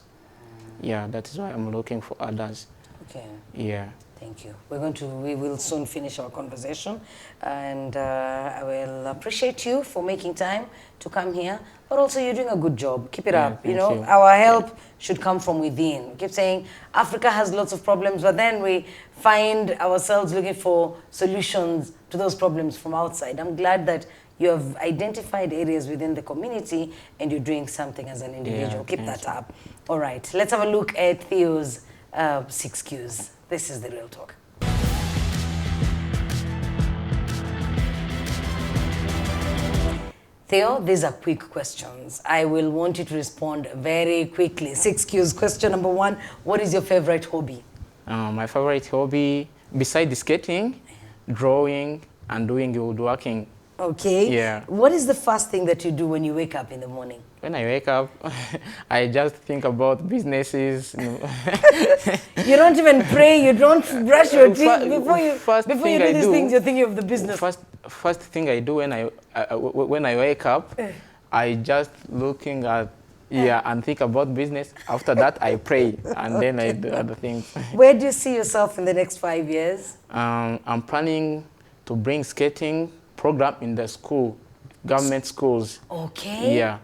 [SPEAKER 2] Yeah, that is why I'm looking for others.
[SPEAKER 1] Okay.
[SPEAKER 2] Yeah.
[SPEAKER 1] Thank you. We will soon finish our conversation, and I will appreciate you for making time to come here. But also, you're doing a good job. Keep it up. You know, our help should come from within. We keep saying Africa has lots of problems, but then we find ourselves looking for solutions to those problems from outside. I'm glad that you have identified areas within the community and you're doing something as an individual.
[SPEAKER 2] Yeah,
[SPEAKER 1] keep that up. All right, let's have a look at Theo's 6 Qs. This is the real talk. Theo, these are quick questions. I will want you to respond very quickly. 6 Qs. Question number 1, what is your favorite hobby?
[SPEAKER 2] My favorite hobby, besides skating, drawing, and doing woodworking.
[SPEAKER 1] Okay.
[SPEAKER 2] Yeah.
[SPEAKER 1] What is the first thing that you do when you wake up in the morning?
[SPEAKER 2] When I wake up, I just think about businesses.
[SPEAKER 1] You don't even pray, you don't brush your teeth before you do these things, you're thinking of the business.
[SPEAKER 2] First thing I do when I wake up, I just looking at and think about business. After that, I pray, and then I do other things.
[SPEAKER 1] Where do you see yourself in the next 5 years?
[SPEAKER 2] I'm planning to bring skating program in the school, government schools.
[SPEAKER 1] Okay.
[SPEAKER 2] Yeah.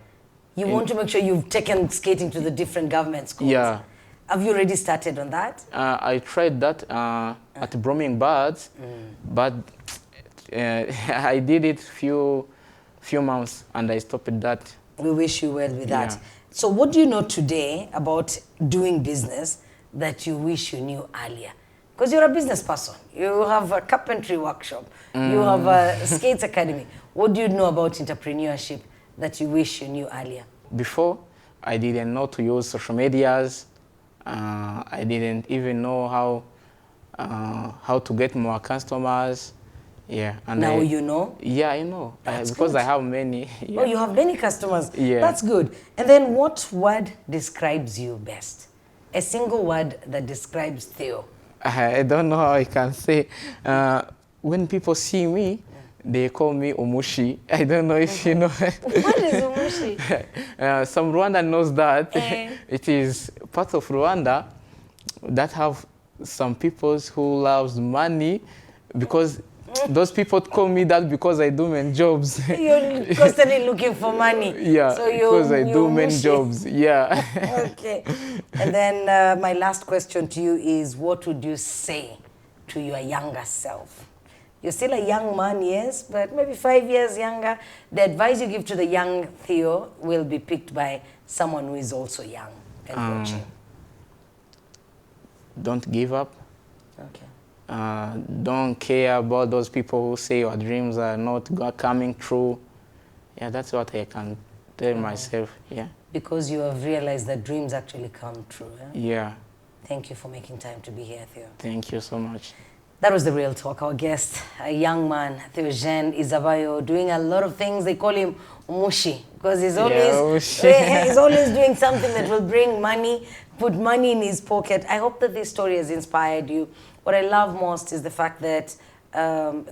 [SPEAKER 1] You want to make sure you've taken skating to the different government schools?
[SPEAKER 2] Yeah.
[SPEAKER 1] Have you already started on that?
[SPEAKER 2] I tried that at Broming Birds, but I did it few months and I stopped that.
[SPEAKER 1] We wish you well with that. So what do you know today about doing business that you wish you knew earlier? Because you're a business person. You have a carpentry workshop. You have a skates academy. What do you know about entrepreneurship that you wish you knew earlier?
[SPEAKER 2] Before, I didn't know to use social medias. I didn't even know how to get more customers. Yeah, and
[SPEAKER 1] Now you know?
[SPEAKER 2] Yeah, I know.
[SPEAKER 1] That's
[SPEAKER 2] because
[SPEAKER 1] good.
[SPEAKER 2] I have many. Yeah.
[SPEAKER 1] Oh, you have many customers.
[SPEAKER 2] Yeah.
[SPEAKER 1] That's good. And then what word describes you best? A single word that describes Theo.
[SPEAKER 2] I don't know how I can say. When people see me, they call me Umushi. I don't know if you know.
[SPEAKER 1] What is Umushi?
[SPEAKER 2] Some Rwanda knows that.
[SPEAKER 1] Eh.
[SPEAKER 2] It is part of Rwanda that have some people who loves money, because those people call me that because I do many jobs.
[SPEAKER 1] You're constantly looking for money.
[SPEAKER 2] Yeah,
[SPEAKER 1] So
[SPEAKER 2] because I do many
[SPEAKER 1] Umushi.
[SPEAKER 2] jobs. Yeah.
[SPEAKER 1] Okay. And then my last question to you is, what would you say to your younger self? You're still a young man, yes, but maybe 5 years younger. The advice you give to the young Theo will be picked by someone who is also young and watching.
[SPEAKER 2] Don't give up.
[SPEAKER 1] Okay.
[SPEAKER 2] Don't care about those people who say your dreams are not coming true. Yeah, that's what I can tell myself. Yeah.
[SPEAKER 1] Because you have realized that dreams actually come true. Eh?
[SPEAKER 2] Yeah.
[SPEAKER 1] Thank you for making time to be here, Theo.
[SPEAKER 2] Thank you so much.
[SPEAKER 1] That was The Real Talk. Our guest, a young man, Theogene Izabayo, doing a lot of things. They call him Umushi because he's always, he's always doing something that will bring money, put money in his pocket. I hope that this story has inspired you. What I love most is the fact that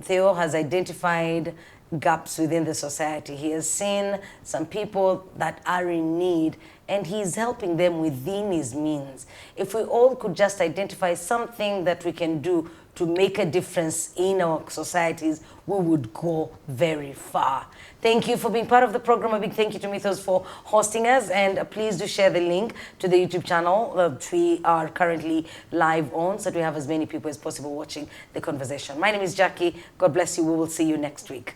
[SPEAKER 1] Theo has identified gaps within the society. He has seen some people that are in need, and he's helping them within his means. If we all could just identify something that we can do to make a difference in our societies, we would go very far. Thank you for being part of the program. A big thank you to Mythos for hosting us, and please do share the link to the YouTube channel that we are currently live on, so that we have as many people as possible watching the conversation. My name is Jackie. God bless you. We will see you next week.